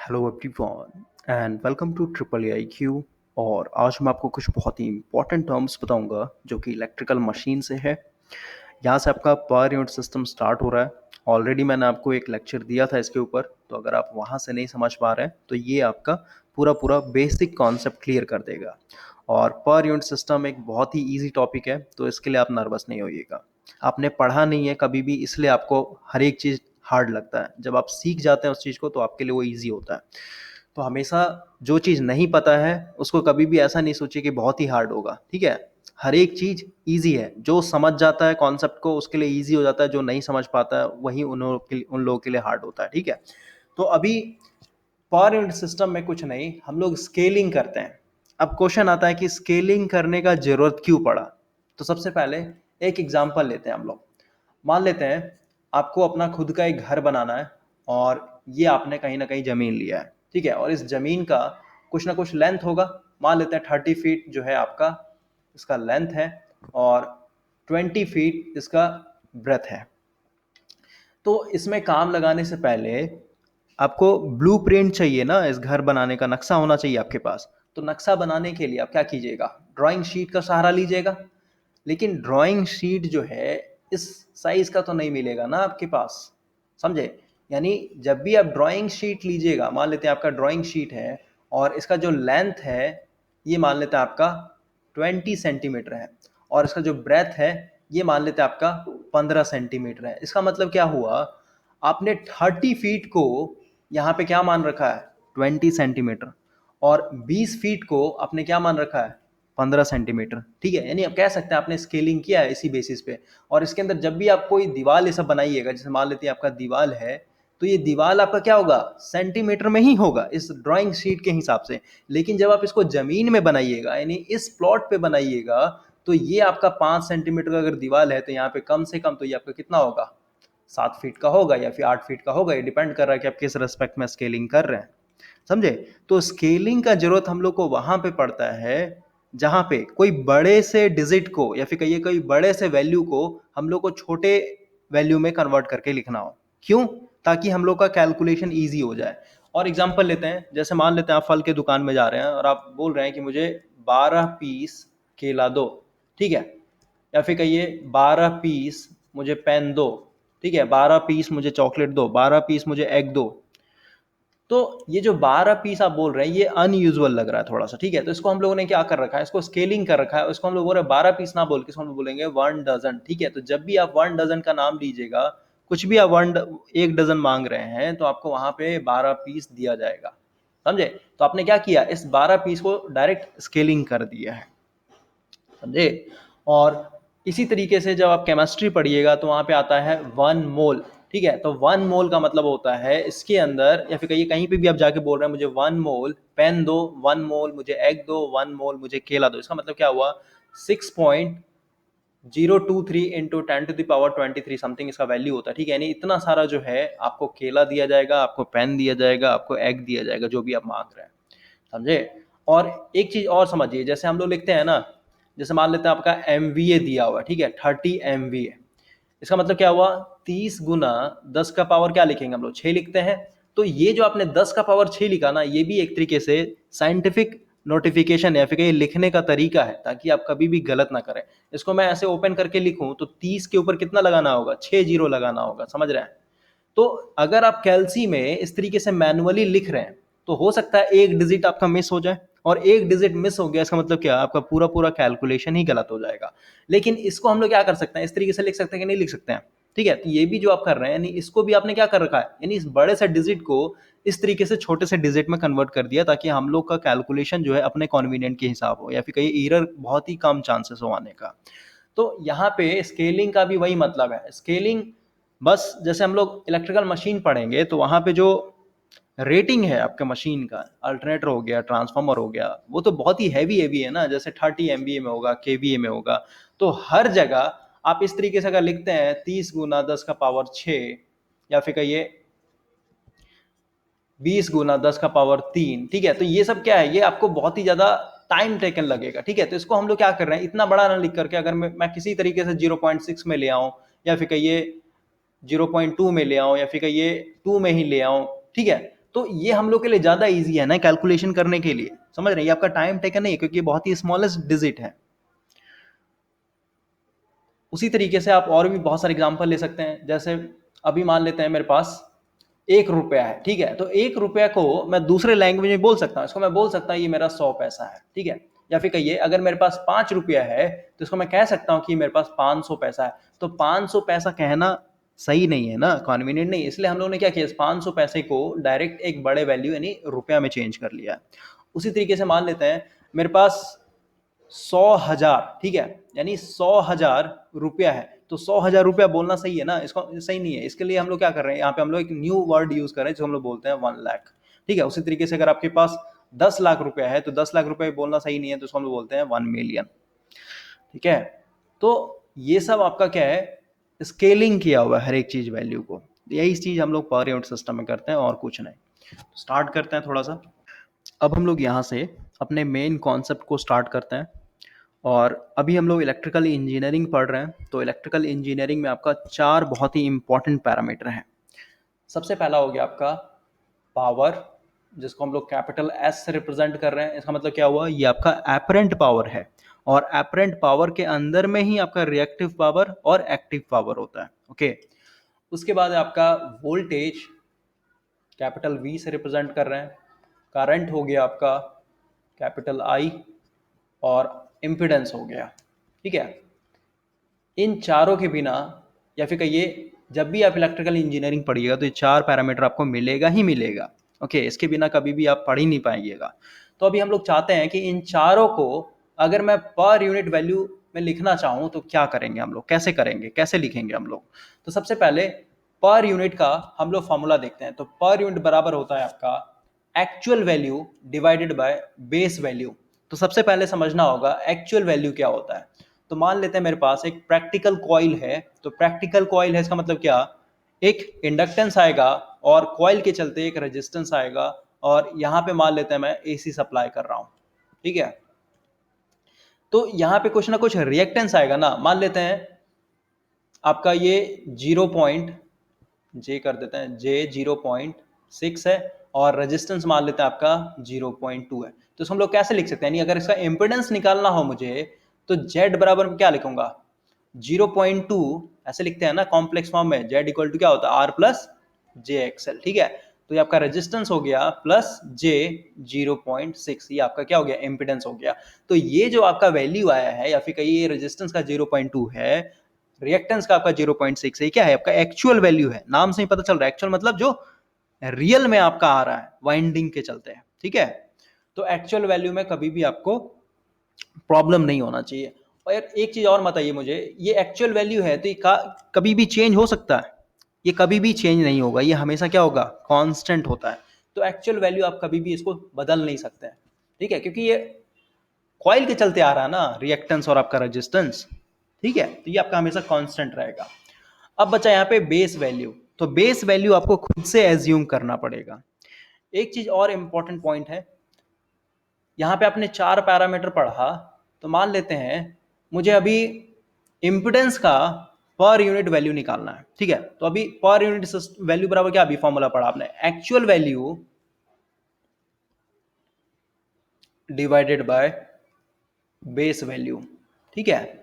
Hello everyone and welcome to triple I Q. और आज मैं आपको कुछ बहुत ही इंपॉर्टेंट टर्म्स बताऊंगा जो कि इलेक्ट्रिकल मशीन से है। यहाँ से आपका पर यूनिट सिस्टम स्टार्ट हो रहा है। ऑलरेडी मैंने आपको एक लेक्चर दिया था इसके ऊपर, तो अगर आप वहाँ से नहीं समझ पा रहे हैं तो ये आपका पूरा पूरा बेसिक कॉन्सेप्ट क्लियर कर देगा। और पर यूनिट सिस्टम एक बहुत ही ईजी टॉपिक है, तो इसके लिए आप नर्वस नहीं होइएगा। आपने पढ़ा नहीं है कभी भी, इसलिए आपको हर एक चीज़ हार्ड लगता है। जब आप सीख जाते हैं उस चीज़ को तो आपके लिए वो ईजी होता है। तो हमेशा जो चीज़ नहीं पता है उसको कभी भी ऐसा नहीं सोचिए कि बहुत ही हार्ड होगा, ठीक है। हर एक चीज़ ईजी है। जो समझ जाता है कॉन्सेप्ट को उसके लिए ईजी हो जाता है, जो नहीं समझ पाता है वही उन लोगों के लिए हार्ड होता है, ठीक है। तो अभी पर यूनिट सिस्टम में कुछ नहीं, हम लोग स्केलिंग करते हैं। अब क्वेश्चन आता है कि स्केलिंग करने का जरूरत क्यों पड़ा। तो सबसे पहले एक एग्जांपल लेते हैं हम लोग। मान लेते हैं आपको अपना खुद का एक घर बनाना है और ये आपने कहीं ना कहीं जमीन लिया है, ठीक है। और इस जमीन का कुछ ना कुछ लेंथ होगा। मान लेते हैं 30 फीट जो है आपका इसका लेंथ है और 20 फीट इसका ब्रेथ है। तो इसमें काम लगाने से पहले आपको ब्लूप्रिंट चाहिए ना, इस घर बनाने का नक्शा होना चाहिए आपके पास। तो नक्शा बनाने के लिए आप क्या कीजिएगा, ड्राइंग शीट का सहारा लीजिएगा। लेकिन ड्राइंग शीट जो है इस साइज का तो नहीं मिलेगा ना आपके पास, समझे। यानी जब भी आप ड्राइंग शीट लीजिएगा, मान लेते हैं आपका ड्राइंग शीट है और इसका जो लेंथ है ये मान लेते हैं आपका 20 सेंटीमीटर है और इसका जो ब्रेथ है ये मान लेते हैं आपका 15 सेंटीमीटर है। इसका मतलब क्या हुआ, आपने 30 फीट को यहाँ पे क्या मान रखा है, 20 सेंटीमीटर, और 20 फीट को आपने क्या मान रखा है, 15 सेंटीमीटर, ठीक है। यानी आप कह सकते हैं आपने स्केलिंग किया है इसी बेसिस पे। और इसके अंदर जब भी आप कोई दीवार ये सब बनाइएगा, जैसे मान लेते हैं आपका दीवार है, तो ये दीवार आपका क्या होगा, सेंटीमीटर में ही होगा इस ड्राइंग शीट के हिसाब से। लेकिन जब आप इसको जमीन में बनाइएगा, यानी इस प्लॉट पे बनाइएगा, तो ये आपका 5 सेंटीमीटर का अगर दीवार है तो यहाँ पे कम से कम तो ये आपका कितना होगा, 7 फीट का होगा या फिर 8 फीट का होगा। ये डिपेंड कर रहा है कि आप किस रेस्पेक्ट में स्केलिंग कर रहे हैं, समझे। तो स्केलिंग का जरूरत हम लोग को वहां पे पड़ता है जहां पे कोई बड़े से डिजिट को या फिर कहिए कोई बड़े से वैल्यू को हम लोग को छोटे वैल्यू में कन्वर्ट करके लिखना हो। क्यों, ताकि हम लोग का कैलकुलेशन ईजी हो जाए। और एग्जांपल लेते हैं, जैसे मान लेते हैं आप फल के दुकान में जा रहे हैं और आप बोल रहे हैं कि मुझे 12 पीस केला दो, ठीक है। या फिर कहिए 12 पीस मुझे पेन दो, ठीक है। 12 पीस मुझे चॉकलेट दो, 12 पीस मुझे एग दो। तो ये जो 12 पीस आप बोल रहे हैं ये अनयूजुअल लग रहा है थोड़ा सा, ठीक है। तो इसको हम लोगों ने क्या कर रखा है, इसको स्केलिंग कर रखा है। इसको हम लोग बोल रहे हैं 12 पीस ना बोल के इसको हम लोग बोलेंगे 1 डजन, ठीक है। तो जब भी आप 1 डजन का नाम लीजिएगा, कुछ भी आप 1 डजन मांग रहे हैं तो आपको वहां पे 12 पीस दिया जाएगा, समझे। तो आपने क्या किया, इस 12 पीस को डायरेक्ट स्केलिंग कर दिया है, समझे। और इसी तरीके से जब आप केमिस्ट्री पढ़िएगा तो वहां पे आता है 1 मोल, ठीक है। तो 1 मोल का मतलब होता है इसके अंदर, या फिर कहीं कहीं पे भी आप जाके बोल रहे हैं मुझे 1 मोल पेन दो, 1 मोल मुझे एग दो, 1 मोल मुझे केला दो, इसका मतलब क्या हुआ, 6.023 इंटू 10⁻23 समथिंग इसका वैल्यू होता है, ठीक है। यानी इतना सारा जो है आपको केला दिया जाएगा, आपको पेन दिया जाएगा, आपको एग दिया जाएगा, जो भी आप मांग रहे हैं, समझे। और एक चीज और समझिए, जैसे हम लोग लिखते हैं ना, जैसे मान लेते हैं आपका MVA दिया हुआ है, ठीक है, 30 MVA। इसका मतलब क्या हुआ, 30 × 10 का पावर क्या लिखेंगे हम लोग, 6 लिखते हैं। तो ये जो आपने 10 का पावर 6 लिखा ना, ये भी एक तरीके से साइंटिफिक नोटिफिकेशन है, फिर ये लिखने का तरीका है ताकि आप कभी भी गलत ना करें। इसको मैं ऐसे ओपन करके लिखूं तो 30 के ऊपर कितना लगाना होगा, 6 जीरो लगाना होगा, समझ रहे हैं। तो अगर आप कैलसी में इस तरीके से मैनुअली लिख रहे हैं तो हो सकता है एक डिजिट आपका मिस हो जाए, और एक डिजिट मिस हो गया इसका मतलब क्या, आपका पूरा पूरा कैलकुलेशन ही गलत हो जाएगा। लेकिन इसको हम लोग क्या कर सकते हैं, इस तरीके से लिख सकते हैं कि नहीं लिख सकते हैं, ठीक है। तो ये भी जो आप कर रहे हैं, यानी इसको भी आपने क्या कर रखा है, यानी इस बड़े से डिजिट को इस तरीके से छोटे से डिजिट में कन्वर्ट कर दिया ताकि हम लोग का कैलकुलेशन जो है अपने कॉन्वीनियंट के हिसाब हो, या फिर कहीं एरर बहुत ही कम चांसेस हो आने का। तो यहाँ पे स्केलिंग का भी वही मतलब है। स्केलिंग बस जैसे हम लोग इलेक्ट्रिकल मशीन पढ़ेंगे तो वहाँ पे जो रेटिंग है आपके मशीन का, अल्टरनेटर हो गया, ट्रांसफार्मर हो गया, वो तो बहुत ही हैवी हैवी है ना, जैसे 30 MVA में होगा, KVA में होगा। तो हर जगह आप इस तरीके से अगर लिखते हैं 30 × 10 का पावर 6, या फिर कहिए 20 × 10 का पावर 3, ठीक है। तो ये सब क्या है, ये आपको बहुत ही ज्यादा टाइम टेकन लगेगा, ठीक है। तो इसको हम लोग क्या कर रहे हैं, इतना बड़ा ना लिख करके अगर मैं किसी तरीके से 0.6 में ले आऊं, या फिर कहिए 0.2 में ले आऊं, या फिर कहिए 2 में ही ले आऊं, ठीक है। तो ये हम लोग के लिए ज़्यादा ईजी है ना कैलकुलेशन करने के लिए, समझ रहे हैं, ये आपका टाइम टेकन नहीं है क्योंकि ये बहुत ही स्मॉलेस्ट डिजिट है। उसी तरीके से आप और भी बहुत सारे एग्जाम्पल ले सकते हैं, जैसे अभी मान लेते हैं मेरे पास 1 रुपया है, ठीक है, तो 1 रुपया को मैं दूसरे लैंग्वेज में बोल सकता हूँ, इसको मैं बोल सकता हूँ ये मेरा 100 पैसा है, ठीक है। या फिर कहिए अगर मेरे पास 5 रुपया है तो इसको मैं कह सकता हूँ कि मेरे पास 500 पैसा है। तो 500 पैसा कहना सही नहीं है ना, कॉन्वीनियंट नहीं, इसलिए हम लोगों ने क्या किया, 500 पैसे को डायरेक्ट एक बड़े वैल्यू यानी रुपया में चेंज कर लिया। उसी तरीके से मान लेते हैं मेरे पास 100,000, ठीक है, यानी 100,000 रुपया है, तो 100,000 रुपया बोलना सही है ना, इसको सही नहीं है, इसके लिए हम लोग क्या कर रहे हैं, यहाँ पे हम लोग एक न्यू वर्ड यूज कर रहे हैं जो हम लोग बोलते हैं 1 लाख, ठीक है। उसी तरीके से अगर आपके पास 10 लाख रुपया है तो 10 लाख रुपया बोलना सही नहीं है, तो इसको हम लोग बोलते हैं 1 मिलियन, ठीक है। तो ये सब आपका क्या है, स्केलिंग किया हुआ है हर एक चीज वैल्यू को, यही चीज हम लोग पर यूनिट सिस्टम में करते हैं और कुछ नहीं। स्टार्ट करते हैं थोड़ा सा। अब हम लोग यहाँ से अपने मेन कॉन्सेप्ट को स्टार्ट करते हैं। और अभी हम लोग इलेक्ट्रिकल इंजीनियरिंग पढ़ रहे हैं, तो इलेक्ट्रिकल इंजीनियरिंग में आपका 4 बहुत ही इंपॉर्टेंट पैरामीटर हैं। सबसे पहला हो गया आपका पावर, जिसको हम लोग कैपिटल एस से रिप्रेजेंट कर रहे हैं। इसका मतलब क्या हुआ, ये आपका एपरेंट पावर है, और एपरेंट पावर के अंदर में ही आपका रिएक्टिव पावर और एक्टिव पावर होता है, ओके। उसके बाद आपका वोल्टेज, कैपिटल वी से रिप्रेजेंट कर रहे हैं। करंट हो गया आपका कैपिटल आई, और इम्पिडेंस हो गया, ठीक है। इन चारों के बिना, या फिर कहिए जब भी आप इलेक्ट्रिकल इंजीनियरिंग पढ़िएगा तो ये 4 पैरामीटर आपको मिलेगा ही मिलेगा, ओके, इसके बिना कभी भी आप पढ़ ही नहीं पाइएगा। तो अभी हम लोग चाहते हैं कि इन चारों को अगर मैं पर यूनिट वैल्यू में लिखना चाहूँ तो क्या करेंगे हम लोग, कैसे करेंगे, कैसे लिखेंगे हम लोग। तो सबसे पहले पर यूनिट का हम लोग फॉर्मूला देखते हैं। तो पर यूनिट बराबर होता है आपका actual value divided by base value. तो सबसे पहले समझना होगा एक्चुअल वैल्यू क्या होता है। तो मान लेते हैं मेरे पास एक प्रैक्टिकल कॉइल है, तो प्रैक्टिकल कॉइल है इसका मतलब क्या, एक इंडक्टेंस आएगा और कॉइल के चलते एक रेजिस्टेंस आएगा, और यहाँ पे मान लेते हैं मैं एसी सप्लाई कर रहा हूँ, ठीक है। तो यहाँ पे कुछ ना कुछ रिएक्टेंस आएगा ना, मान लेते हैं आपका ये 0 पॉइंट जे कर देते हैं, जे 0.6 है, और रेजिस्टेंस मान लेते हैं आपका 0.2 है। तो इसको हम लोग कैसे लिख सकते हैं, यानी अगर इसका इम्पिडेंस निकालना हो मुझे तो Z बराबर क्या लिखूंगा, 0.2 ऐसे लिखते हैं ना कॉम्प्लेक्स फॉर्म में, Z इक्वल टू क्या होता है, R प्लस जे एक्सएल, ठीक है। तो ये आपका रेजिस्टेंस हो गया प्लस जे 0.6, ये आपका क्या हो गया, इम्पिडेंस हो गया। तो ये जो आपका वैल्यू आया है, या फिर कहिए रेजिस्टेंस का 0.2 है, रिएक्टेंस का आपका 0.6 है, क्या है आपका एक्चुअल वैल्यू है। नाम से ही पता चल रहा है, एक्चुअल मतलब जो रियल में आपका आ रहा है वाइंडिंग के चलते हैं, ठीक है। तो एक्चुअल वैल्यू में कभी भी आपको प्रॉब्लम नहीं होना चाहिए। और एक चीज और बताइए मुझे, ये एक्चुअल वैल्यू है तो ये कभी भी चेंज हो सकता है, ये कभी भी चेंज नहीं होगा, ये हमेशा क्या होगा, कांस्टेंट होता है। तो एक्चुअल वैल्यू आप कभी भी इसको बदल नहीं सकते हैं, ठीक है, क्योंकि ये कॉइल के चलते आ रहा है ना, रिएक्टेंस और आपका रेजिस्टेंस, ठीक है। तो ये आपका हमेशा कांस्टेंट रहेगा। अब बचा यहाँ पे बेस वैल्यू, तो बेस वैल्यू आपको खुद से एज्यूम करना पड़ेगा। एक चीज और इंपॉर्टेंट पॉइंट है, यहाँ पे आपने 4 पैरामीटर पढ़ा, तो मान लेते हैं मुझे अभी इम्पिडेंस का पर यूनिट वैल्यू निकालना है, ठीक है। तो अभी पर यूनिट वैल्यू बराबर क्या, अभी फॉर्मूला पढ़ा आपने, actual value divided by base value, ठीक है।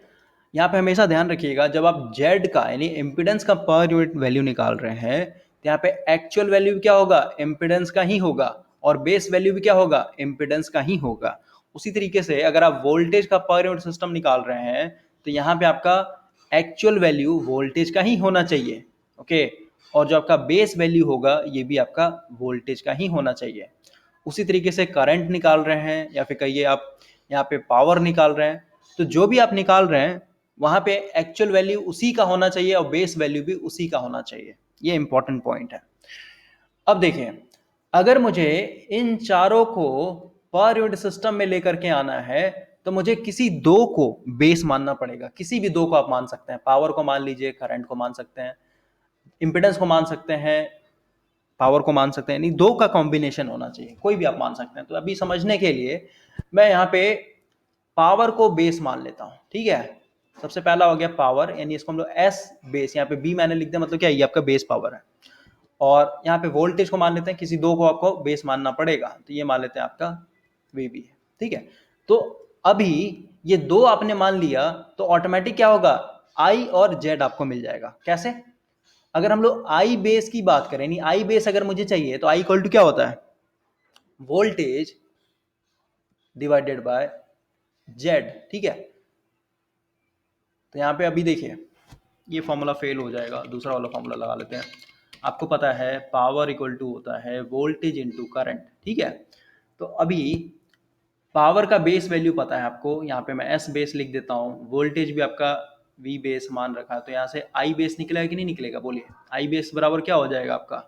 यहाँ पे हमेशा ध्यान रखिएगा जब आप Z का यानी इम्पिडेंस का पर यूनिट वैल्यू निकाल रहे हैं, तो यहाँ पे एक्चुअल वैल्यू क्या होगा, इम्पिडेंस का ही होगा, और बेस वैल्यू भी क्या होगा, इम्पिडेंस का ही होगा। उसी तरीके से अगर आप वोल्टेज का पर यूनिट सिस्टम निकाल रहे हैं, तो यहाँ पे आपका एक्चुअल वैल्यू वोल्टेज का ही होना चाहिए, ओके, और जो आपका बेस वैल्यू होगा ये भी आपका वोल्टेज का ही होना चाहिए। उसी तरीके से करंट निकाल रहे हैं, या फिर कहिए आप यहाँ पे पावर निकाल रहे हैं, तो जो भी आप निकाल रहे हैं वहां पे एक्चुअल वैल्यू उसी का होना चाहिए और बेस वैल्यू भी उसी का होना चाहिए। ये इंपॉर्टेंट पॉइंट है। अब देखिए, अगर मुझे इन चारों को पर यूनिट सिस्टम में लेकर के आना है, तो मुझे किसी दो को बेस मानना पड़ेगा। किसी भी दो को आप मान सकते हैं, पावर को मान लीजिए, करंट को मान सकते हैं, इंपिडेंस को मान सकते हैं, पावर को मान सकते हैं, नहीं, दो का कॉम्बिनेशन होना चाहिए, कोई भी आप मान सकते हैं। तो अभी समझने के लिए मैं यहाँ पे पावर को बेस मान लेता हूँ, ठीक है। सबसे पहला हो गया पावर, यानी इसको हम लोग एस बेस, यहाँ पे बी मैंने लिख दिया, मतलब क्या, ये आपका बेस पावर है। और यहाँ पे वोल्टेज को मान लेते हैं, किसी दो को आपको बेस मानना पड़ेगा, तो ये मान लेते हैं आपका VB है, ठीक है। तो अभी ये दो आपने मान लिया तो ऑटोमेटिक क्या होगा, I और Z आपको मिल जाएगा। कैसे? अगर हम लोग I बेस की बात करें, नहीं I बेस अगर मुझे चाहिए तो I इक्वल टू क्या होता है, वोल्टेज डिवाइडेड बाय Z, ठीक है। तो यहाँ पे अभी देखिए ये फॉर्मूला फेल हो जाएगा, दूसरा वाला फॉर्मूला लगा लेते हैं। आपको पता है पावर इक्वल टू होता है वोल्टेज इनटू करंट, ठीक है। तो अभी पावर का बेस वैल्यू पता है आपको, यहाँ पे मैं S बेस लिख देता हूँ, वोल्टेज भी आपका V बेस मान रखा है, तो यहाँ से I बेस निकलेगा कि नहीं निकलेगा, बोलिए। I बेस बराबर क्या हो जाएगा आपका,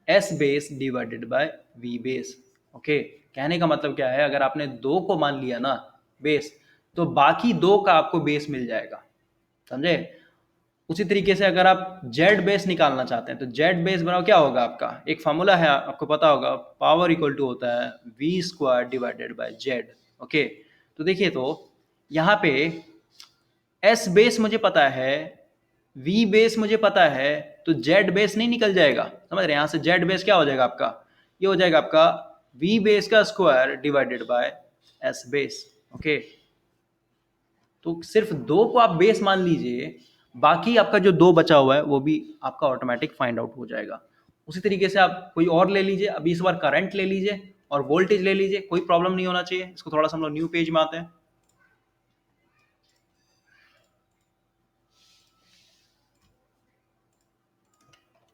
S base divided by V base. Okay, कहने का मतलब क्या है, अगर आपने दो को मान लिया ना बेस, तो बाकी दो का आपको बेस मिल जाएगा, समझे। उसी तरीके से अगर आप जेड बेस निकालना चाहते हैं तो जेड बेस बनाओ, क्या होगा आपका, एक फॉर्मूला है आपको पता होगा, पावर इक्वल टू होता है V square divided by Z. Okay, तो देखिए तो यहाँ पे एस बेस मुझे पता है, वी बेस मुझे पता है, तो जेड बेस नहीं निकल जाएगा, समझ रहे हैं। यहाँ से जेड बेस क्या हो जाएगा आपका, ये हो जाएगा आपका वी बेस का square divided by S base. Okay, तो सिर्फ दो को आप बेस मान लीजिए, बाकी आपका जो दो बचा हुआ है वो भी आपका ऑटोमेटिक फाइंड आउट हो जाएगा। उसी तरीके से आप कोई और ले लीजिए, अभी इस बार करंट ले लीजिए और वोल्टेज ले लीजिए, कोई प्रॉब्लम नहीं होना चाहिए। इसको थोड़ा सा हम लोग न्यू पेज में आते हैं।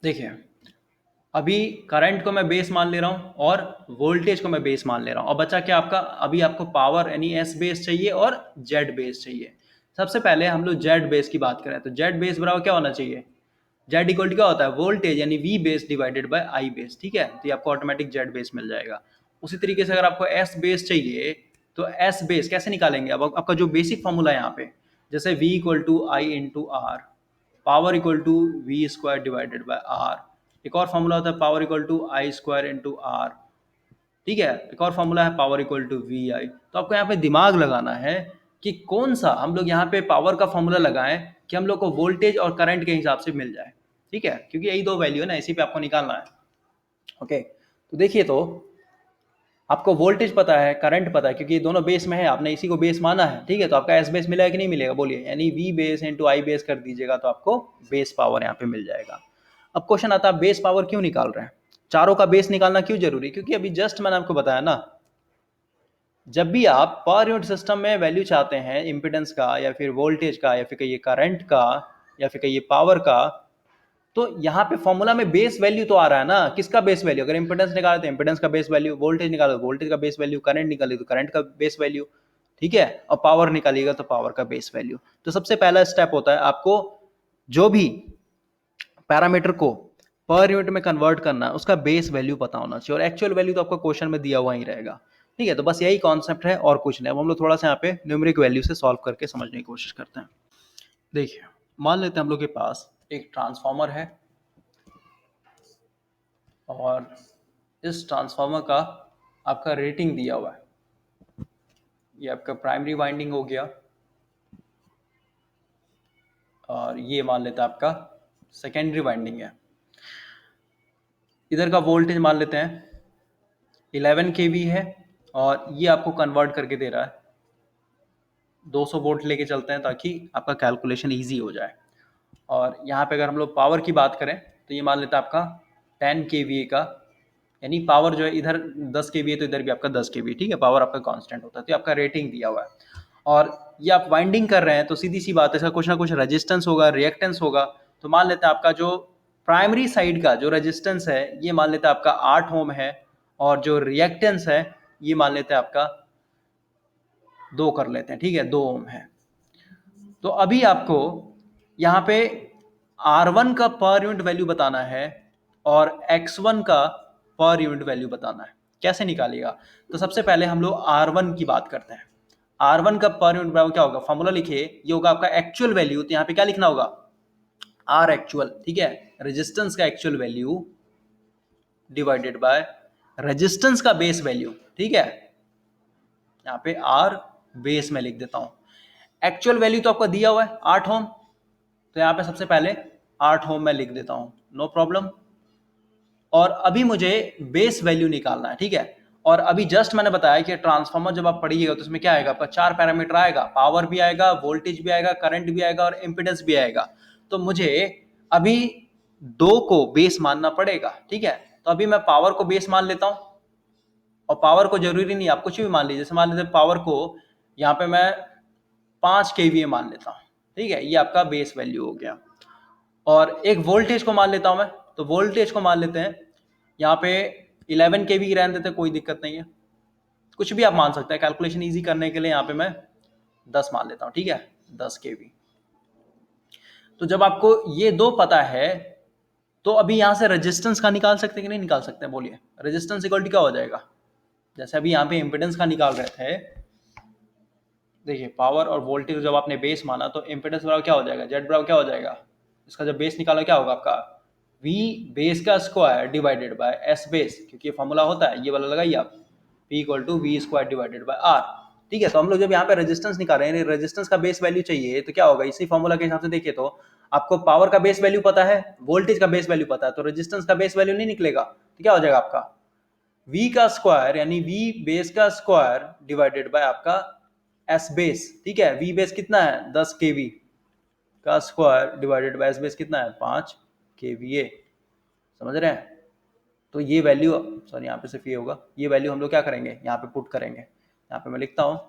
देखिए अभी करंट को मैं बेस मान ले रहा हूँ और वोल्टेज को मैं बेस मान ले रहा हूँ, और बचा क्या आपका, अभी आपको पावर यानी एस बेस चाहिए और जेड बेस चाहिए। सबसे पहले हम लोग जेड बेस की बात करें तो जेड बेस बराबर क्या होना चाहिए, जेड इक्वल टू क्या होता है, वोल्टेज यानी V base divided by I base, ठीक है। तो ये आपको ऑटोमेटिक जेड बेस मिल जाएगा। उसी तरीके से अगर आपको एस बेस चाहिए तो एस बेस कैसे निकालेंगे, अब आपका जो बेसिक फॉर्मूला है यहाँ पे, जैसे V equal to I into R, power equal to V square divided by R. एक और फॉर्मूला होता है power equal to I square into R, ठीक है। एक और फॉर्मूला है power equal to V I. तो आपको यहाँ पे दिमाग लगाना है कि कौन सा हम लोग यहाँ पे पावर का फॉर्मूला लगाएं कि हम लोग को वोल्टेज और करंट के हिसाब से मिल जाए, ठीक है, क्योंकि यही दो वैल्यू है ना, इसी पे आपको निकालना है। ओके, तो देखिए तो आपको वोल्टेज पता है, करंट पता है, क्योंकि ये दोनों बेस में है, आपने इसी को बेस माना है, ठीक है। तो आपका एस बेस मिलेगा कि नहीं मिलेगा, बोलिए। यानी वी बेस इंटू आई बेस कर दीजिएगा तो आपको बेस पावर यहाँ पे मिल जाएगा। अब क्वेश्चन आता है बेस पावर क्यों निकाल रहे हैं, चारों का बेस निकालना क्यों जरूरी, क्योंकि अभी जस्ट मैंने आपको बताया ना, जब भी आप पर यूनिट सिस्टम में वैल्यू चाहते हैं इम्पिडेंस का या फिर वोल्टेज का या फिर कहिए करंट का या फिर कहिए पावर का, तो यहाँ पे फॉर्मूला में बेस वैल्यू तो आ रहा है ना, किसका बेस वैल्यू, अगर इंपेडेंस निकाले तो इंपेडेंस का बेस वैल्यू, वोल्टेज निकालो तो वोल्टेज का बेस वैल्यू, करंट निकाले तो करंट का बेस वैल्यू, ठीक है, और पावर निकालिएगा तो पावर का बेस वैल्यू। तो सबसे पहला स्टेप होता है आपको जो भी पैरामीटर को पर यूनिट में कन्वर्ट करना है उसका बेस वैल्यू पता होना चाहिए, और एक्चुअल वैल्यू तो आपको क्वेश्चन में दिया हुआ ही रहेगा, ठीक है। तो बस यही कॉन्सेप्ट है और कुछ नहीं। अब हम लोग थोड़ा सा यहाँ पे न्यूमेरिक वैल्यू से सॉल्व करके समझने की कोशिश करते हैं। देखिए मान लेते हैं हम लोग के पास एक ट्रांसफार्मर है और इस ट्रांसफार्मर का आपका रेटिंग दिया हुआ है, ये आपका प्राइमरी वाइंडिंग हो गया और ये मान लेते हैं आपका सेकेंडरी वाइंडिंग है। इधर का वोल्टेज मान लेते हैं 11 kV है और ये आपको कन्वर्ट करके दे रहा है 200 वोल्ट लेके चलते हैं ताकि आपका कैलकुलेशन ईजी हो जाए। और यहाँ पे अगर हम लोग पावर की बात करें तो ये मान लेते हैं आपका 10 kVA का, यानी पावर जो है इधर 10 kVA तो इधर भी आपका 10 kVA, ठीक है, पावर आपका कांस्टेंट होता है। तो आपका रेटिंग दिया हुआ है और ये आप वाइंडिंग कर रहे हैं तो सीधी सी बात है इसका कुछ ना कुछ रेजिस्टेंस होगा, रिएक्टेंस होगा। तो मान लेते हैं आपका जो प्राइमरी साइड का जो रेजिस्टेंस है ये मान लेते हैं आपका 8 ओम है और जो रिएक्टेंस है ये मान लेते हैं आपका 2 कर लेते हैं, ठीक है, 2 ओम है। तो अभी आपको यहाँ पे R1 का पर यूनिट वैल्यू बताना है और X1 का पर यूनिट वैल्यू बताना है। कैसे निकालिएगा, तो सबसे पहले हम लोग R1 की बात करते हैं। R1 का पर यूनिट वैल्यू क्या होगा, फॉर्मूला लिखिए, ये होगा आपका एक्चुअल वैल्यू, तो यहाँ पे क्या लिखना होगा, R एक्चुअल, ठीक है, रेजिस्टेंस का actual value divided by resistance का बेस वैल्यू, ठीक है। यहाँ पे R बेस में लिख देता हूँ। एक्चुअल वैल्यू तो आपका दिया हुआ है 8 ओम, तो यहाँ पे सबसे पहले 8 ओम मैं लिख देता हूँ, नो प्रॉब्लम। और अभी मुझे बेस वैल्यू निकालना है, ठीक है। और अभी जस्ट मैंने बताया कि ट्रांसफार्मर जब आप पढ़िएगा तो उसमें क्या आएगा आपका, 4 पैरामीटर आएगा, पावर भी आएगा, वोल्टेज भी आएगा, करंट भी आएगा और इम्पीडेंस भी आएगा। तो मुझे अभी 2 को बेस मानना पड़ेगा, ठीक है। तो अभी मैं पावर को बेस मान लेता हूं, और पावर को जरूरी नहीं, आप कुछ भी मान लीजिए। जैसे मान लीजिए पावर को यहाँ पे मैं 5 केवीए मान लेता हूँ, ठीक है, ये आपका बेस वैल्यू हो गया। और एक वोल्टेज को मान लेता हूं मैं, तो वोल्टेज को मान लेते हैं यहाँ पे 11 केवी की रहने देते हैं, कोई दिक्कत नहीं है, कुछ भी आप मान सकते हैं। कैलकुलेशन इजी करने के लिए यहाँ पे मैं 10 मान लेता हूँ, ठीक है, 10 केवी। तो जब आपको ये दो पता है तो अभी यहाँ से रेजिस्टेंस का निकाल सकते हैं कि नहीं निकाल सकते हैं, बोलिए। रेजिस्टेंस इक्वल टू क्या हो जाएगा, जैसे अभी यहाँ पे इम्पिडेंस का निकाल रहे थे, देखिए पावर और वोल्टेज जब आपने बेस माना तो इम्पिडेंस बराबर क्या हो जाएगा, जेड बराबर क्या हो जाएगा, इसका जब बेस निकाला क्या होगा आपका, v बेस का square divided by S base, क्योंकि ये फॉर्मूला होता है, ये वाला लगाइए आप, p equal to V square divided by R, ठीक है। तो हम लोग जब यहाँ पे रेजिस्टेंस निकाल रहे हैं, रेजिस्टेंस का बेस वैल्यू चाहिए, तो क्या होगा, इसी फॉर्मूला के हिसाब से देखिए तो आपको पावर का बेस वैल्यू पता है, वोल्टेज का बेस वैल्यू पता है, तो रेजिस्टेंस का बेस वैल्यू नहीं निकलेगा, तो क्या हो जाएगा आपका v का स्क्वायर यानी v बेस का स्क्वायर डिवाइडेड बाय आपका एस बेस, ठीक है। v बेस कितना है 10 केवी का square divided by S base कितना है 5 केवीए, समझ रहे हैं। तो ये वैल्यू, सॉरी यहाँ पे सिर्फ ये होगा, ये वैल्यू हम लोग क्या करेंगे यहाँ पे पुट करेंगे, यहाँ पे मैं लिखता हूँ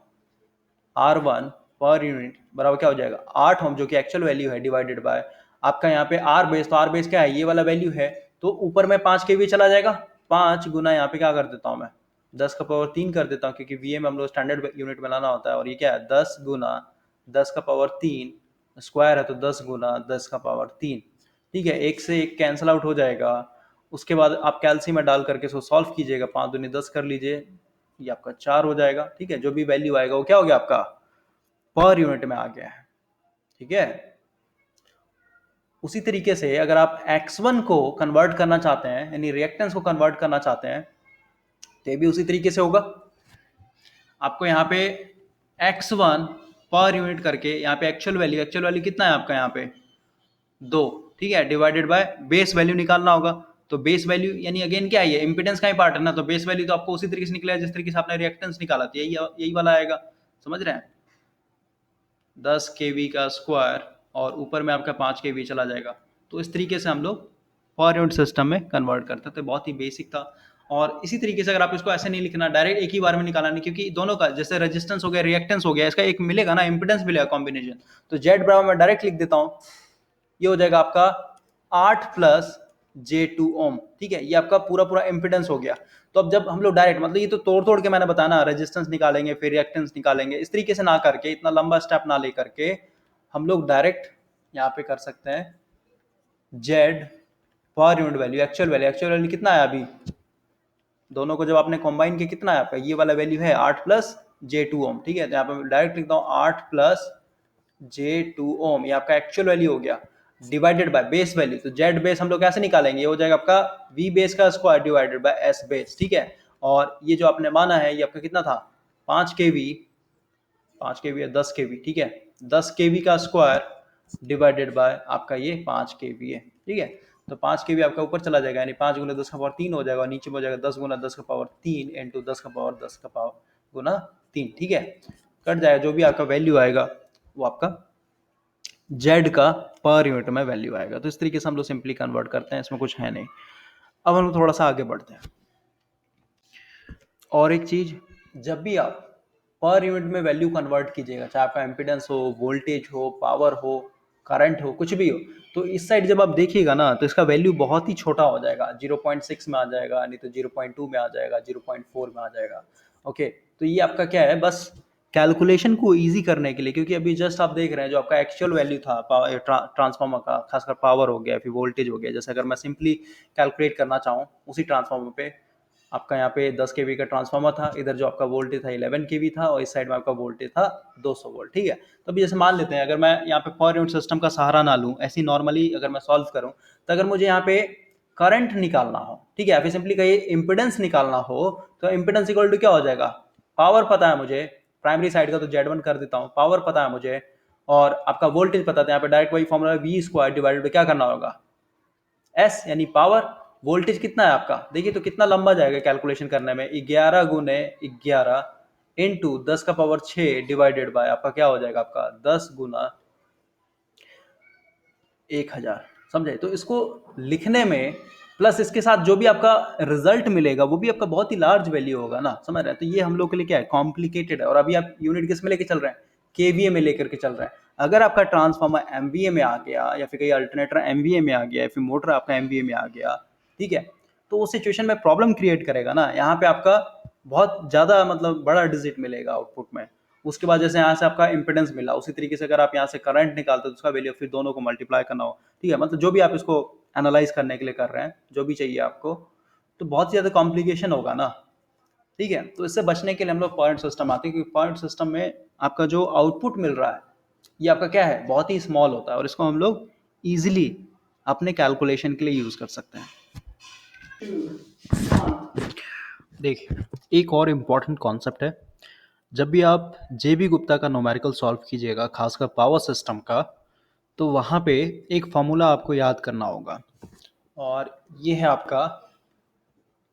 R1 पर यूनिट बराबर क्या हो जाएगा 8 ओम, जो कि एक्चुअल वैल्यू है, डिवाइडेड बाय आपका यहाँ पे आर बेस, तो आर बेस क्या है ये वाला वैल्यू है, तो ऊपर में 5 केवी चला जाएगा, 5 गुना यहाँ पे क्या कर देता हूँ मैं 10 का पावर 3 कर देता हूँ, क्योंकि वीएम हम लोग स्टैंडर्ड यूनिट में लाना होता है, और ये क्या है 10 गुना 10 का पावर 3 स्क्वायर है, तो 10 गुना 10 का पावर 3, ठीक है। एक से एक कैंसिल आउट हो जाएगा, उसके बाद आप कैल्सी में डाल करके इसको सॉल्व कीजिएगा, 5 दूनी 10 कर लीजिए, ये आपका 4 हो जाएगा, ठीक है। जो भी वैल्यू आएगा वो क्या हो गया आपका पर यूनिट में आ गया है, ठीक है। उसी तरीके से अगर आप x1 को कन्वर्ट करना चाहते हैं, यानी रिएक्टेंस को कन्वर्ट करना चाहते हैं, तो ये भी उसी तरीके से होगा। आपको यहाँ पे x1 पर यूनिट करके यहाँ पे एक्चुअल वैल्यू कितना है आपका यहाँ पे 2, ठीक है, डिवाइडेड बाय बेस वैल्यू निकालना होगा। तो बेस वैल्यू यानी अगेन क्या है, इंपिडेंस का ही पार्ट है ना, तो बेस वैल्यू तो आपको उसी तरीके से निकलेगा जिस तरीके से आपने रिएक्टेंस निकाला था, यही वाला आएगा, समझ रहे हैं। 10 केवी का स्क्वायर और ऊपर में आपका 5 केवी चला जाएगा। तो इस तरीके से हम लोग पर यूनिट सिस्टम में कन्वर्ट करते थे, बहुत ही बेसिक था। और इसी तरीके से अगर आप इसको ऐसे नहीं लिखना, डायरेक्ट एक ही बार में निकालना नहीं, क्योंकि दोनों का जैसे रेजिस्टेंस हो गया, रिएक्टेंस हो गया, इसका एक मिलेगा ना, इंपिडेंस मिलेगा कॉम्बिनेशन। तो जेड बराबर मैं डायरेक्ट लिख देता हूँ, ये हो जाएगा आपका 8 प्लस J2 ओम, ठीक है, ये आपका पूरा पूरा इंपिडेंस हो गया। तो अब जब हम लोग डायरेक्ट, मतलब ये तो तोड़ तोड़ के मैंने बताया ना, रेजिस्टेंस निकालेंगे फिर रिएक्टेंस निकालेंगे, इस तरीके से ना करके, इतना लंबा स्टेप ना ले करके हम लोग डायरेक्ट यहाँ पे कर सकते हैं Z per unit value, actual value कितना है अभी, दोनों को जब आपने कॉम्बाइन किया कितना है आपका, ये वाला वैल्यू है 8 प्लस J2 ओम, ठीक है। तो यहाँ पे डायरेक्ट लिखता हूँ 8 प्लस J2 ओम, ये आपका एक्चुअल वैल्यू हो गया, डिवाइडेड बाय बेस वैल्यू। तो जेड बेस हम लोग कैसे निकालेंगे, ये हो जाएगा आपका V बेस का square divided bye S base, ठीक है। और ये जो आपने माना है ये आपका कितना था 5 केवी, 5 केवी है 10 केवी, ठीक है, 10 केवी का स्क्वायर डिवाइडेड बाय आपका ये 5 केवी है, ठीक है। तो 5 केवी आपका ऊपर चला जाएगा, यानी 5 गुना 10 का पावर 3 हो जाएगा, और नीचे में हो जाएगा 10 गुना 10 का पावर 3 इंटू 10 का पावर 10 का पावर गुना 3, ठीक है। कट जाएगा, जो भी आपका वैल्यू आएगा वो आपका जेड का पर यूनिट में वैल्यू आएगा। तो इस तरीके से हम लोग सिंपली कन्वर्ट करते हैं, इसमें कुछ है नहीं। अब हम लोग थोड़ा सा आगे बढ़ते हैं। और एक चीज, जब भी आप पर यूनिट में वैल्यू कन्वर्ट कीजिएगा, चाहे आपका इम्पिडेंस हो, वोल्टेज हो, पावर हो, करंट हो, कुछ भी हो, तो इस साइड जब आप देखिएगा ना, तो इसका वैल्यू बहुत ही छोटा हो जाएगा, 0.6 में आ जाएगा, नहीं तो 0.2 में आ जाएगा, 0.4 में आ जाएगा, ओके। तो ये आपका क्या है, बस कैलकुलेशन को इजी करने के लिए, क्योंकि अभी जस्ट आप देख रहे हैं जो आपका एक्चुअल वैल्यू था ट्रांसफार्मर का, खासकर पावर हो गया फिर वोल्टेज हो गया, जैसे अगर मैं सिंपली कैलकुलेट करना चाहूँ उसी ट्रांसफार्मर पे, आपका यहाँ पे 10 केवी का ट्रांसफार्मर था, इधर जो आपका वोल्टेज था 11 केवी था, और इस साइड में आपका वोल्टेज था 200 वोल्ट, ठीक है। तो अभी जैसे मान लेते हैं, अगर मैं यहाँ पे पर यूनिट सिस्टम का सहारा ना लूँ, ऐसी नॉर्मली अगर मैं सॉल्व करूँ, तो अगर मुझे यहाँ पे करंट निकालना हो, ठीक है, फिर सिंपली कहिए इंपिडेंस निकालना हो, तो इंपिडेंस इक्वल टू क्या हो जाएगा, पावर पता है मुझे प्राइमरी साइड का, तो Z1 कर देता हूँ, पावर पता है मुझे, और आपका वोल्टेज पता था, यहाँ पे डायरेक्ट वही formula V square divided bye क्या करना होगा S, यानी पावर, वोल्टेज कितना है आपका, देखिए तो कितना लंबा जाएगा कैलकुलेशन करने में, 11 गुने 11 इंटू 10 का पावर 6 डिवाइडेड बाय आपका क्या हो जाएगा, आपका 10 गुना 1000। समझे, तो इसको लिखने में प्लस इसके साथ जो भी आपका रिजल्ट मिलेगा वो भी आपका बहुत ही लार्ज वैल्यू होगा ना, समझ रहे हैं। तो ये हम लोग के लिए क्या है, कॉम्प्लिकेटेड है। और अभी आप यूनिट किस में लेके चल रहे हैं, केवीए में लेकर के चल रहे हैं। अगर आपका ट्रांसफार्मर एमवीए में आ गया, या फिर कहीं अल्टरनेटर एमवीए में आ गया, या फिर मोटर आपका एमवीए में आ गया, ठीक है, तो उस सिचुएशन में प्रॉब्लम क्रिएट करेगा ना। यहाँ पे आपका बहुत ज़्यादा मतलब बड़ा डिजिट मिलेगा आउटपुट में। उसके बाद जैसे यहाँ से आपका इम्पिडेंस मिला, उसी तरीके से अगर आप यहाँ से करंट निकालते हो तो उसका वैल्यू फिर दोनों को मल्टीप्लाई करना हो, ठीक है। मतलब जो भी आप इसको एनालाइज करने के लिए कर रहे हैं, जो भी चाहिए आपको, तो बहुत ही ज़्यादा कॉम्प्लिकेशन होगा ना, ठीक है। तो इससे बचने के लिए हम लोग पॉइंट सिस्टम आते हैं, क्योंकि पॉइंट सिस्टम में आपका जो आउटपुट मिल रहा है ये आपका क्या है, बहुत ही स्मॉल होता है, और इसको हम लोग ईजिली अपने कैलकुलेशन के लिए यूज़ कर सकते हैं। देखिए, एक और इम्पॉर्टेंट कॉन्सेप्ट है, जब भी आप जे बी गुप्ता का न्यूमेरिकल सॉल्व कीजिएगा, खासकर पावर सिस्टम का, तो वहाँ पे एक फॉर्मूला आपको याद करना होगा, और ये है आपका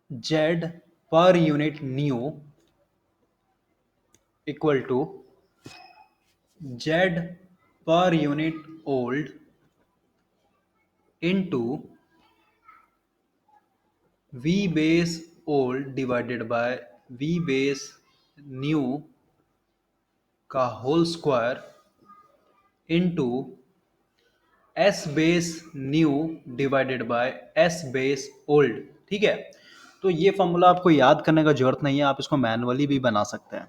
Z per unit new equal to Z per unit old into V base old divided by V base new का whole square into S base new divided by S base old, ठीक है। तो ये फॉर्मूला आपको याद करने का जरूरत नहीं है, आप इसको मैनुअली भी बना सकते हैं।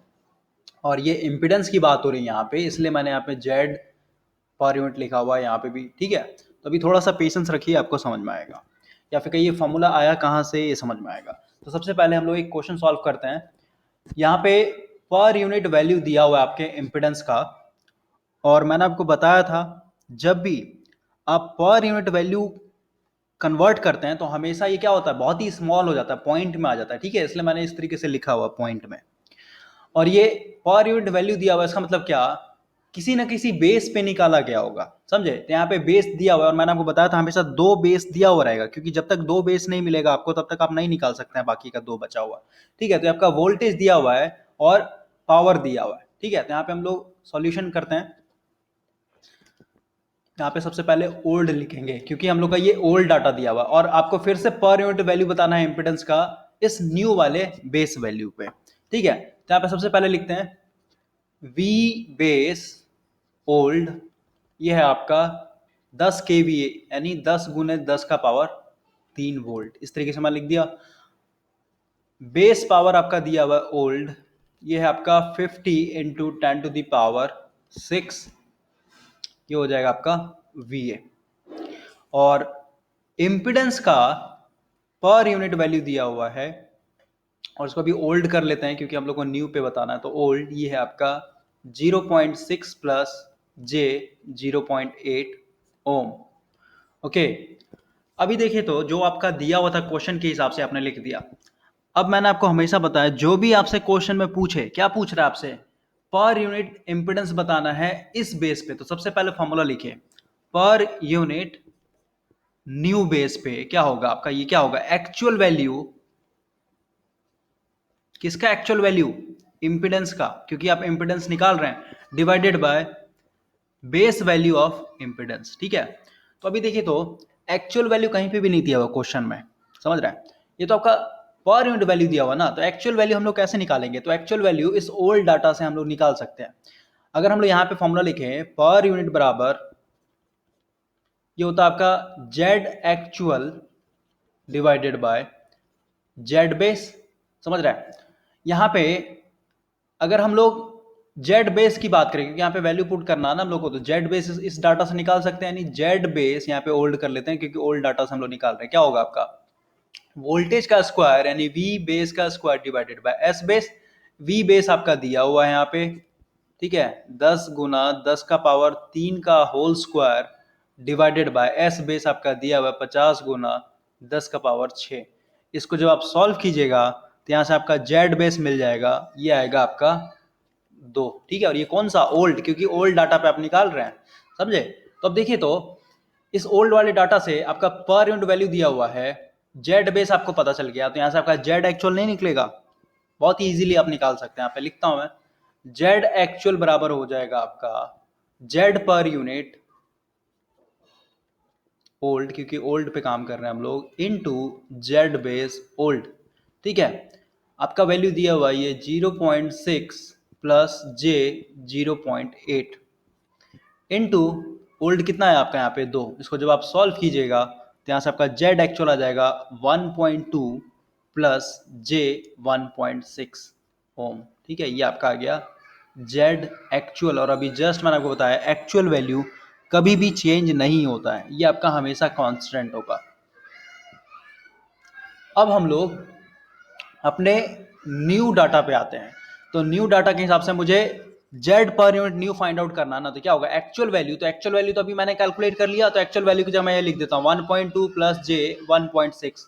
और ये इम्पिडेंस की बात हो रही है यहाँ पे, इसलिए मैंने यहाँ पे जेड पर यूनिट लिखा हुआ है यहाँ पे भी, ठीक है। तो अभी थोड़ा सा पेशेंस रखिए, आपको समझ में आएगा, या फिर कहीं ये फॉर्मूला आया कहाँ से ये समझ में आएगा। तो सबसे पहले हम लोग एक क्वेश्चन सॉल्व करते हैं। यहाँ पे पर यूनिट वैल्यू दिया हुआ है आपके इम्पिडेंस का, और मैंने आपको बताया था जब भी आप पर यूनिट वैल्यू कन्वर्ट करते हैं तो हमेशा ये क्या होता है, बहुत ही स्मॉल हो जाता है, पॉइंट में आ जाता है, ठीक है। इसलिए मैंने इस तरीके से लिखा हुआ पॉइंट में। और ये पर यूनिट वैल्यू दिया हुआ है, इसका मतलब क्या, किसी ना किसी बेस पे निकाला गया होगा, समझे। तो यहाँ पे बेस दिया हुआ है, और मैंने आपको बताया था हमेशा दो बेस दिया हुआ रहेगा, क्योंकि जब तक दो बेस नहीं मिलेगा आपको तब तक आप नहीं निकाल सकते हैं बाकी का दो बचा हुआ, ठीक है। तो आपका वोल्टेज दिया हुआ है और पावर दिया हुआ है, ठीक है। तो यहाँ पे हम लोग सॉल्यूशन करते हैं। यहाँ पे सबसे पहले ओल्ड लिखेंगे, क्योंकि हम लोग का ये ओल्ड डाटा दिया हुआ, और आपको फिर से पर यूनिट वैल्यू बताना है इंपिडेंस का इस न्यू वाले बेस वैल्यू पे, ठीक है। तो यहाँ पे सबसे पहले लिखते हैं V बेस ओल्ड, ये है आपका 10 kVA, यानी 10 गुने 10 का पावर 3 वोल्ट, इस तरीके से मैं लिख दिया। बेस पावर आपका दिया हुआ ओल्ड, ये है आपका 50 इंटू 10⁶, ये हो जाएगा आपका VA। और इम्पिडेंस का पर यूनिट वैल्यू दिया हुआ है, और इसको भी ओल्ड कर लेते हैं क्योंकि हम लोग को न्यू पे बताना है। तो ओल्ड ये है आपका 0.6 प्लस जे 0.8 ओम, ओके। अभी देखिए, तो जो आपका दिया हुआ था क्वेश्चन के हिसाब से आपने लिख दिया। अब मैंने आपको हमेशा बताया, जो भी आपसे क्वेश्चन में पूछे, क्या पूछ रहा है आपसे, पर यूनिट इंपिडेंस बताना है इस बेस पे, तो सबसे पहले फॉर्मूला लिखिए, पर यूनिट न्यू बेस पे क्या होगा आपका, ये क्या होगा, एक्चुअल वैल्यू, किसका एक्चुअल वैल्यू, इंपिडेंस का, क्योंकि आप इंपिडेंस निकाल रहे हैं, divided by base value of impedance, ठीक है। तो अभी देखिए, तो एक्चुअल वैल्यू कहीं पे भी नहीं दिया हुआ क्वेश्चन में, समझ रहे हैं। ये तो आपका पर यूनिट वैल्यू दिया हुआ ना, तो एक्चुअल वैल्यू हम लोग कैसे निकालेंगे, तो एक्चुअल वैल्यू इस ओल्ड डाटा से हम लोग निकाल सकते हैं। अगर हम लोग यहाँ पे फॉर्मूला लिखें, पर यूनिट बराबर ये होता है आपका Z actual divided by Z base, समझ रहा है। यहाँ पे अगर हम लोग जेड बेस की बात करें, क्योंकि यहाँ पे वैल्यू पुट करना है ना हम लोग को, तो जेड बेस इस डाटा से निकाल सकते हैं, यानी जेड बेस यहाँ पे ओल्ड कर लेते हैं, क्योंकि ओल्ड डाटा से हम लोग निकाल रहे हैं। क्या होगा आपका वोल्टेज का स्क्वायर, यानी वी बेस का square divided by S base. V base आपका दिया हुआ है यहाँ पे, ठीक है, 10 गुना 10 का पावर 3 का whole square divided by S base आपका दिया हुआ है 50 गुना 10 का पावर 6। इसको जब आप सॉल्व कीजिएगा तो यहाँ से आपका जेड बेस मिल जाएगा, ये आएगा आपका 2, ठीक है। और ये कौन सा, ओल्ड, क्योंकि ओल्ड डाटा पे आप निकाल रहे हैं, समझे। तो अब देखिए, तो इस ओल्ड वाले डाटा से आपका पर यूनिट वैल्यू दिया हुआ है जेड बेस आपको पता चल गया, तो यहाँ से आपका जेड एक्चुअल नहीं निकलेगा, बहुत इजीली आप निकाल सकते हैं। यहाँ पे लिखता हूं मैं, जेड एक्चुअल बराबर हो जाएगा आपका जेड पर यूनिट ओल्ड, क्योंकि ओल्ड पे काम कर रहे हैं हम लोग, इनटू जेड बेस ओल्ड। ठीक है, आपका वैल्यू दिया हुआ है ये 0.6 प्लस जे 0.8 इनटू ओल्ड कितना है आपका यहाँ पे 2। इसको जब आप सॉल्व कीजिएगा तो यहाँ से आपका जेड एक्चुअल आ जाएगा 1.2 प्लस जे 1.6 ओम। ठीक है, ये आपका आ गया जेड एक्चुअल। और अभी जस्ट मैंने आपको बताया एक्चुअल वैल्यू कभी भी चेंज नहीं होता है, ये आपका हमेशा कांस्टेंट होगा। अब हम लोग अपने न्यू डाटा पे आते हैं। तो न्यू डाटा के हिसाब से मुझे Z per unit new find out करना ना, तो क्या होगा एक्चुअल वैल्यू। तो एक्चुअल वैल्यू तो अभी मैंने कैलकुलेट कर लिया, तो एक्चुअल वैल्यू की जगह मैं ये लिख देता हूँ 1.2 plus J 1.6,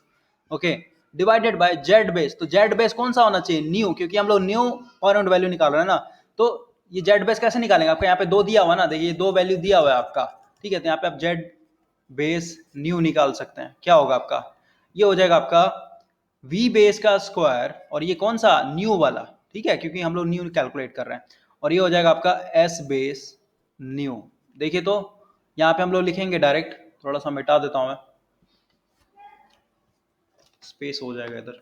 okay, divided by Z base. तो जेड बेस कौन सा होना चाहिए, न्यू, क्योंकि हम लोग न्यू पर यूनिट वैल्यू निकाल रहे हैं ना। तो ये जेड बेस कैसे निकालेंगे, आपको यहाँ पे 2 दिया हुआ ना, देखिए 2 वैल्यू दिया हुआ है आपका। ठीक है, तो यहाँ पे आप जेड बेस न्यू निकाल सकते हैं। क्या होगा आपका, ये हो जाएगा आपका v बेस का स्क्वायर, और ये कौन सा न्यू वाला, ठीक है, क्योंकि हम लोग न्यू कैलकुलेट कर रहे हैं, और ये हो जाएगा आपका s बेस न्यू। देखिए तो यहाँ पे हम लोग लिखेंगे डायरेक्ट, थोड़ा सा मिटा देता हूं मैं, स्पेस हो जाएगा इधर।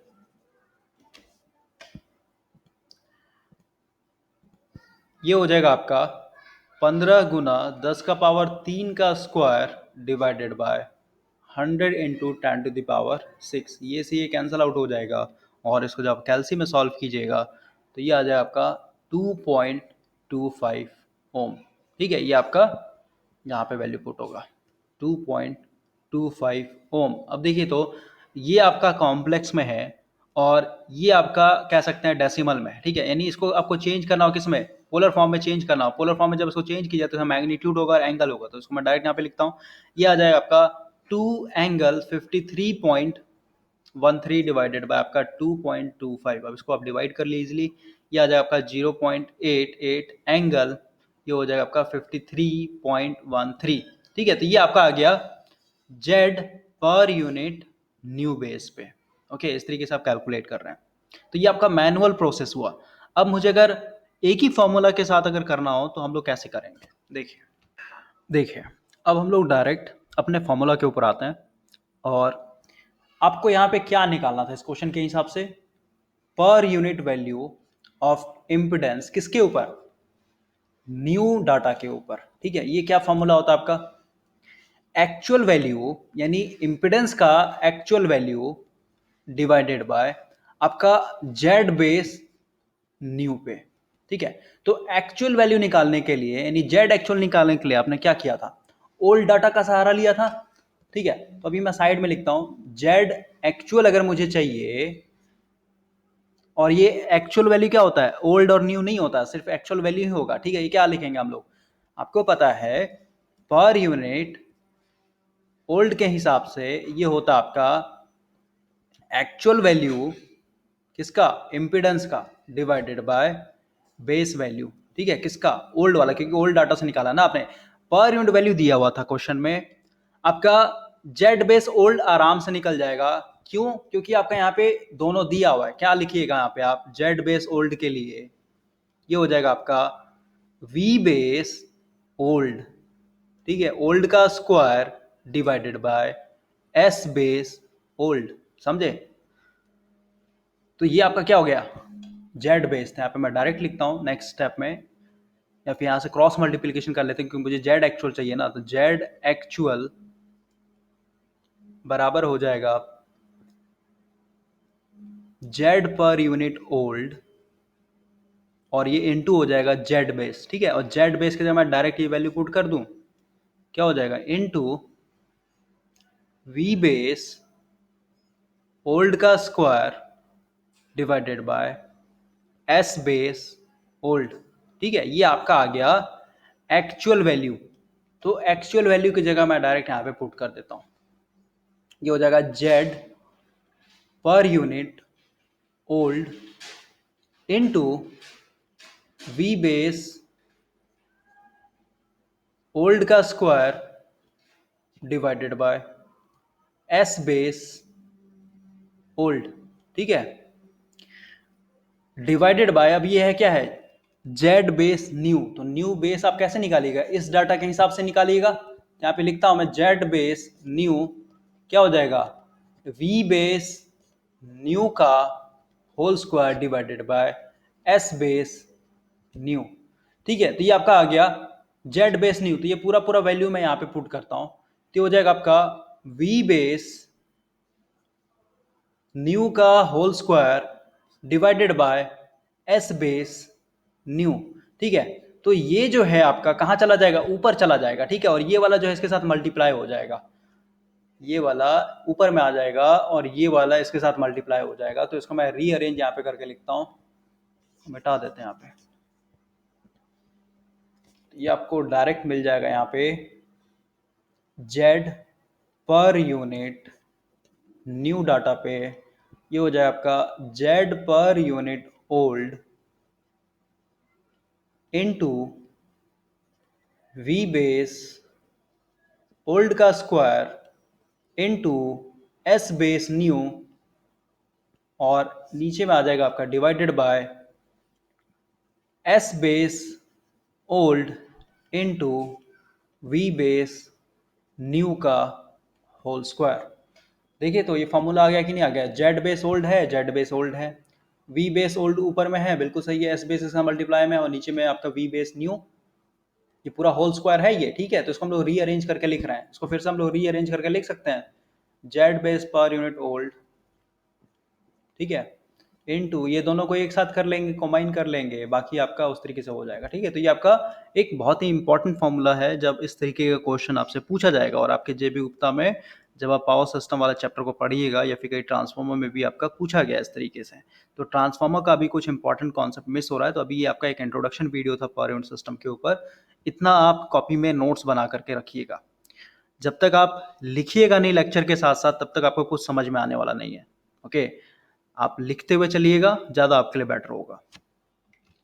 ये हो जाएगा आपका 15 गुना 10 का पावर 3 का square divided by 100 into 10 to the power 6। ये से ये कैंसिल आउट हो जाएगा, और इसको जब कैल्सी में सॉल्व कीजिएगा तो ये आ जाएगा आपका 2.25 ओम। ठीक है, ये आपका यहाँ पे वैल्यू पुट होगा 2.25 ओम। अब देखिए तो ये आपका कॉम्प्लेक्स में है, और ये आपका कह सकते हैं डेसिमल में। ठीक है, यानी इसको आपको चेंज करना हो किस में, पोलर फॉर्म में चेंज करना हो। पोलर फॉर्म में जब इसको चेंज किया तो मैग्नीट्यूड होगा और एंगल होगा, तो इसको मैं डायरेक्ट यहाँ पे लिखता हूँ, ये आ जाएगा आपका 2 एंगल 53.13 डिवाइडेड बाय आपका 2.25। अब इसको आप डिवाइड कर लीजिए इजिली, ये आ जाएगा आपका 0.88 एंगल, ये हो जाएगा आपका 53.13। ठीक है, तो ये आपका आ गया Z per unit new base पे। ओके, इस तरीके से आप कैलकुलेट कर रहे हैं। तो ये आपका मैनुअल प्रोसेस हुआ। अब मुझे अगर एक ही फॉर्मूला के साथ अगर करना हो तो हम लोग कैसे करेंगे, देखिए देखिए अब हम लोग डायरेक्ट अपने फॉर्मूला के ऊपर आते हैं, और आपको यहाँ पे क्या निकालना था इस क्वेश्चन के हिसाब से, per unit value of impedance किसके ऊपर, न्यू डाटा के ऊपर। ठीक है, ये क्या फॉर्मूला होता है आपका, एक्चुअल वैल्यू यानी इम्पिडेंस का एक्चुअल वैल्यू डिवाइडेड बाय आपका जेड बेस न्यू पे। ठीक है, तो एक्चुअल वैल्यू निकालने के लिए यानी जेड एक्चुअल निकालने के लिए आपने क्या किया था, ओल्ड डाटा का सहारा लिया था। ठीक है, तो अभी मैं साइड में लिखता हूं जेड एक्चुअल अगर मुझे चाहिए, और ये एक्चुअल वैल्यू क्या होता है, ओल्ड और न्यू नहीं होता, सिर्फ एक्चुअल वैल्यू ही होगा। ठीक है, ये क्या लिखेंगे हम लोग, आपको पता है पर यूनिट ओल्ड के हिसाब से ये होता आपका एक्चुअल वैल्यू किसका, इम्पिडेंस का, डिवाइडेड बाय बेस वैल्यू। ठीक है, किसका, ओल्ड वाला, क्योंकि ओल्ड डाटा से निकाला ना आपने। पर यूनिट वैल्यू दिया हुआ था क्वेश्चन में, आपका जेड बेस ओल्ड आराम से निकल जाएगा। क्यों, क्योंकि आपका यहाँ पे दोनों दिया हुआ है। क्या लिखिएगा यहाँ पे आप, जेड बेस ओल्ड के लिए ये हो जाएगा आपका वी बेस ओल्ड, ठीक है, ओल्ड का square divided by S base old. समझे, तो ये आपका क्या हो गया, जेड बेस था। यहाँ पे मैं डायरेक्ट लिखता हूँ नेक्स्ट स्टेप में, या फिर यहाँ से क्रॉस मल्टीप्लिकेशन कर लेते हैं, क्योंकि मुझे जेड एक्चुअल चाहिए ना। तो जेड एक्चुअल बराबर हो जाएगा जेड पर यूनिट ओल्ड, और ये इनटू हो जाएगा जेड बेस। ठीक है, और जेड बेस के जब मैं डायरेक्ट ये वैल्यू पुट कर दूं, क्या हो जाएगा, इनटू वी बेस ओल्ड का square divided by S base old. ठीक है, ये आपका आ गया एक्चुअल वैल्यू। तो एक्चुअल वैल्यू की जगह मैं डायरेक्ट यहाँ पे पुट कर देता हूँ, ये हो जाएगा Z per unit old into V base old का square divided by S base old, ठीक है, डिवाइडेड बाय, अब ये है क्या है, जेड बेस न्यू। तो न्यू बेस आप कैसे निकालिएगा, इस डाटा के हिसाब से निकालिएगा। यहाँ पे लिखता हूं मैं जेड बेस न्यू क्या हो जाएगा, वी बेस न्यू का whole square divided by S base new. ठीक है, तो ये आपका आ गया जेड बेस न्यू। तो ये पूरा पूरा वैल्यू मैं यहाँ पे पुट करता हूं, तो हो जाएगा आपका वी बेस न्यू का whole square divided by S base new. ठीक है, तो ये जो है आपका कहाँ चला जाएगा, ऊपर चला जाएगा। ठीक है, और ये वाला जो है इसके साथ मल्टीप्लाई हो जाएगा, ये वाला ऊपर में आ जाएगा और ये वाला इसके साथ मल्टीप्लाई हो जाएगा। तो इसको मैं रीअरेंज यहाँ पे करके लिखता हूँ, मिटा देते हैं यहाँ पे, ये आपको डायरेक्ट मिल जाएगा यहाँ पे Z per unit new data पे, ये हो जाए आपका Z per unit old into V base old का square into S base new, और नीचे में आ जाएगा आपका divided by S base old into V base new का होल स्क्वायर। देखिए तो ये फॉर्मूला आ गया कि नहीं आ गया, जेड बेस ओल्ड है, जेड बेस ओल्ड है, वी बेस ओल्ड ऊपर में है, बिल्कुल सही है, एस बेस इसका मल्टीप्लाई में, और नीचे में आपका वी बेस न्यू, ये पूरा होल स्क्वायर है ये। ठीक है, तो इसको हम लोग रीअरेंज करके लिख रहे हैं, इसको फिर से हम लोग रीअरेंज करके लिख सकते हैं, जेड बेस पर यूनिट ओल्ड, ठीक है, इनटू ये दोनों को एक साथ कर लेंगे, कंबाइन कर लेंगे, बाकी आपका उस तरीके से हो जाएगा। ठीक है, तो ये आपका एक बहुत ही इंपॉर्टेंट फॉर्मूला है, जब इस तरीके का क्वेश्चन आपसे पूछा जाएगा और आपके जेबी गुप्ता में जब आप पावर सिस्टम वाला चैप्टर को पढ़िएगा, या फिर कहीं ट्रांसफार्मर में भी आपका पूछा गया इस तरीके से, तो ट्रांसफार्मर का भी कुछ इंपॉर्टेंट कॉन्सेप्ट मिस हो रहा है। तो अभी ये आपका एक इंट्रोडक्शन वीडियो था पावर यूनिट सिस्टम के ऊपर, इतना आप कॉपी में नोट्स बना करके रखिएगा, जब तक आप लिखिएगा नहीं लेक्चर के साथ साथ तब तक आपको कुछ समझ में आने वाला नहीं है। ओके, आप लिखते हुए चलिएगा, ज़्यादा आपके लिए बेटर होगा।